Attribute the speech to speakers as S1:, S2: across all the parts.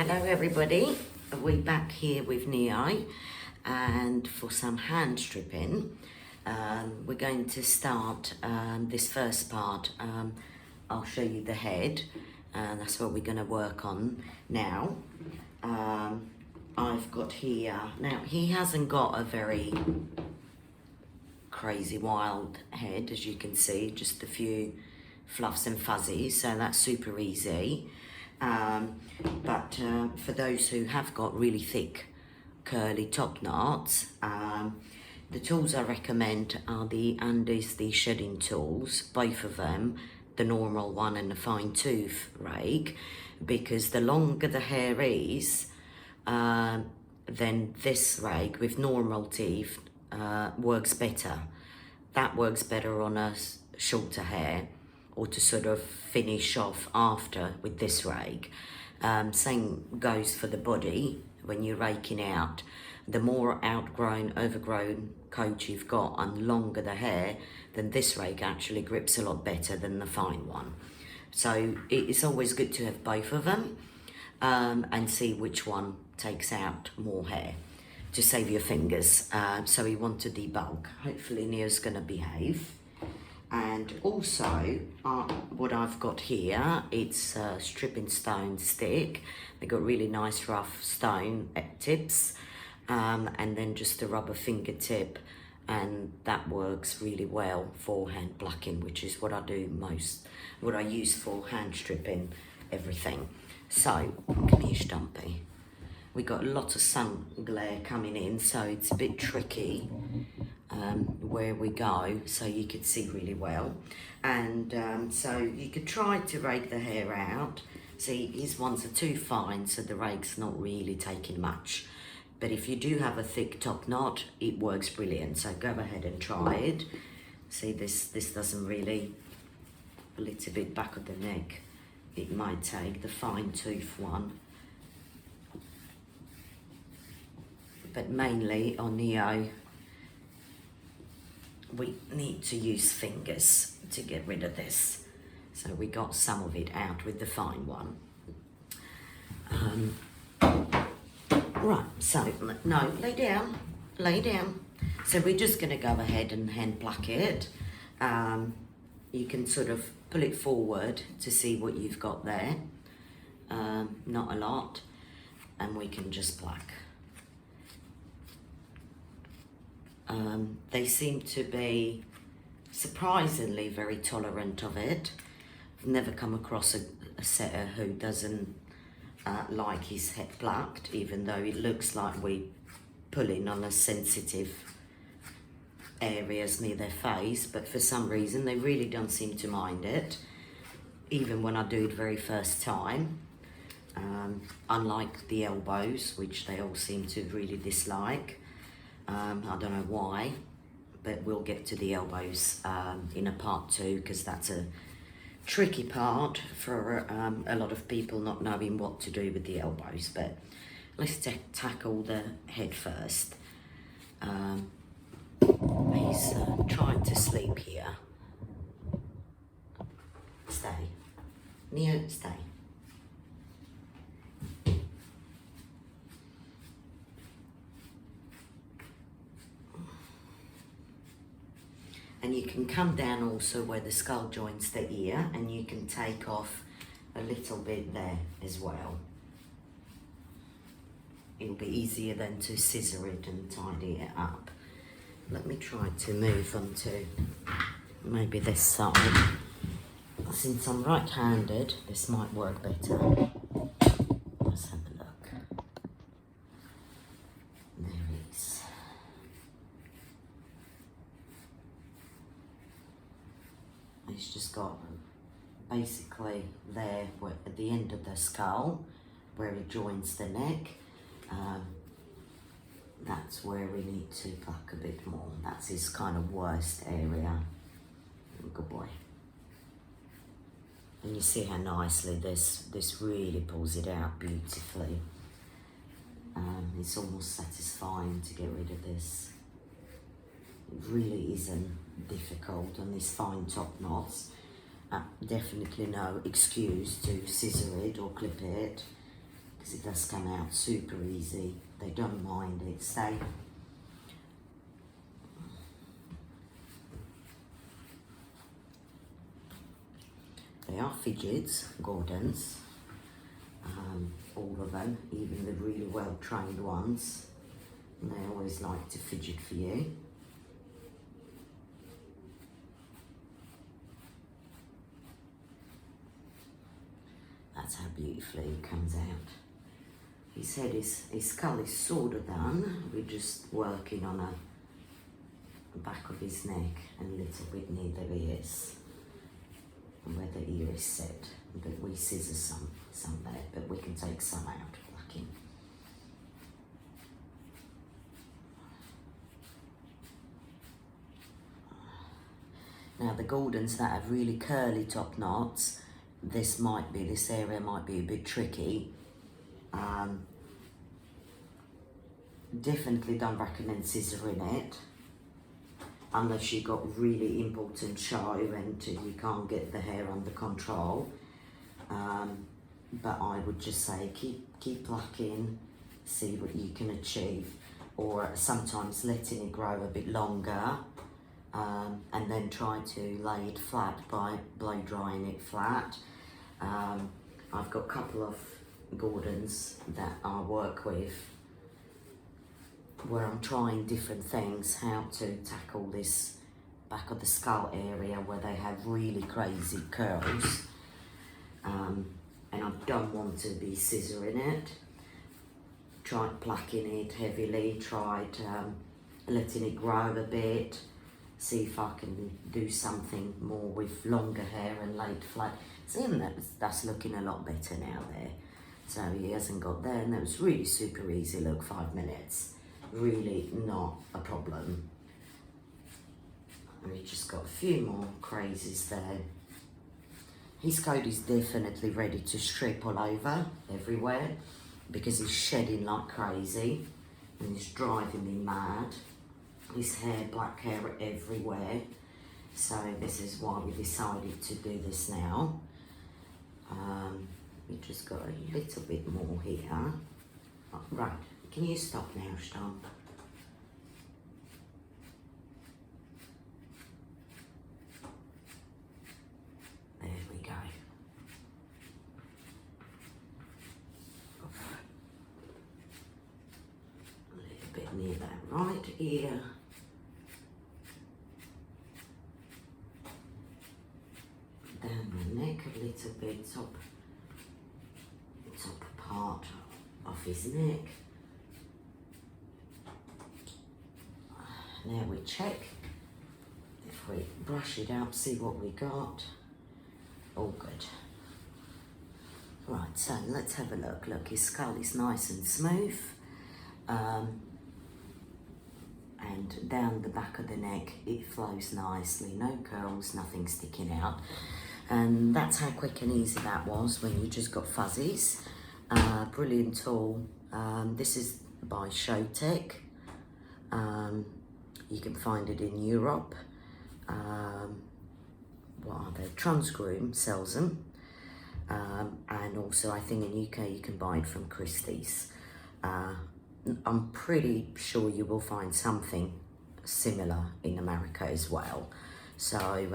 S1: Hello everybody, we're back here with Neo, and for some hand stripping we're going to start this first part. I'll show you the head, and that's what we're going to work on now. I've got here, now he hasn't got a very crazy wild head, as you can see, just a few fluffs and fuzzies, so that's super easy. But for those who have got really thick curly top knots, the tools I recommend are the Andes, the shedding tools, both of them, the normal one and the fine tooth rake, because the longer the hair is, then this rake with normal teeth works better. That works better on a shorter hair, or to sort of finish off after with this rake. Same goes for the body. When you're raking out, the more outgrown, overgrown coat you've got and longer the hair, then this rake actually grips a lot better than the fine one. So it's always good to have both of them and see which one takes out more hair to save your fingers. So we want to debulk. Hopefully Neo's gonna behave. And also, what I've got here, it's a stripping stone stick. They got really nice rough stone tips, and then just a rubber fingertip, and that works really well for hand plucking, which is what I do most, what I use for hand stripping everything. So, come here, Stumpy. We got lots of sun glare coming in, so it's a bit tricky where we go, so you could see really well. And so you could try to rake the hair out. See, his ones are too fine, so the rake's not really taking much. But if you do have a thick top knot, it works brilliant, so go ahead and try it. See, this doesn't really, a little bit back of the neck, it might take the fine tooth one. But mainly on Neo, we need to use fingers to get rid of this. So we got some of it out with the fine one. Right, so, no, lay down. So we're just gonna go ahead and hand pluck it. You can sort of pull it forward to see what you've got there. Not a lot, and we can just pluck. They seem to be surprisingly very tolerant of it. I've never come across a setter who doesn't like his head plucked, even though it looks like we're pulling on a sensitive areas near their face, but for some reason they really don't seem to mind it, even when I do it very first time. Unlike the elbows, which they all seem to really dislike. I don't know why, but we'll get to the elbows in a part 2, because that's a tricky part for a lot of people not knowing what to do with the elbows. But let's tackle the head first. He's trying to sleep here. Stay. Neo, stay. And you can come down also where the skull joins the ear, and you can take off a little bit there as well. It'll be easier than to scissor it and tidy it up. Let me try to move on to maybe this side. Since I'm right-handed, this might work better. Let's have a look. There it is. It's just got basically there at the end of the skull where it joins the neck. That's where we need to pluck a bit more. That's his kind of worst area. Good boy. And you see how nicely this really pulls it out beautifully. It's almost satisfying to get rid of this. It really isn't difficult on these fine top knots. Definitely no excuse to scissor it or clip it. because it does come out super easy. They don't mind it. So they are fidgets, Gordons, all of them, even the really well-trained ones. And they always like to fidget for you. That's how beautifully it comes out. His head his skull is sort of done. We're just working on the back of his neck and a little bit near the ears, where the ear is set. But we scissor some there, but we can take some out, plucking. Now the Gordons that have really curly top knots, this area might be a bit tricky. Definitely don't recommend scissoring it unless you've got really important show and you can't get the hair under control. But I would just say keep plucking, see what you can achieve, or sometimes letting it grow a bit longer, and then try to lay it flat by blow drying it flat. I've got a couple of Gordons that I work with where I'm trying different things, how to tackle this back of the skull area where they have really crazy curls. And I don't want to be scissoring it. Tried plucking it heavily, tried letting it grow a bit, see if I can do something more with longer hair and lay it flat. See, that's looking a lot better now there. So he hasn't got there, and that was really super easy, look, 5 minutes. Really not a problem. And we just got a few more crazies there. His coat is definitely ready to strip all over, everywhere, because he's shedding like crazy and he's driving me mad. His hair, black hair everywhere. So this is why we decided to do this now. We just got a little bit more here. Oh, right, can you stop now, Stomp? There we go. A little bit near that right ear. Down the neck a little bit, top part of his neck. Now we check if we brush it up, see what we got. All good. Right, so let's have a look. Look, his skull is nice and smooth. And down the back of the neck, it flows nicely. No curls, nothing sticking out. And that's how quick and easy that was when you just got fuzzies. Brilliant tool. This is by Showtech. You can find it in Europe. What are they? Groom sells them. And also I think in UK you can buy it from Christie's. I'm pretty sure you will find something similar in America as well. So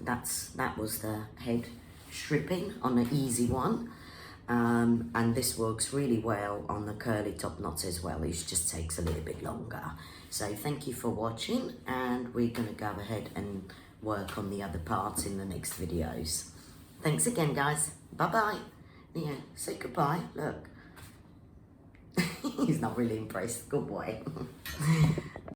S1: that was the head stripping on an easy one. And this works really well on the curly top knots as well. It just takes a little bit longer. So thank you for watching, and we're gonna go ahead and work on the other parts in the next videos. Thanks again, guys. Bye-bye. Yeah, say goodbye, look. He's not really impressed, good boy.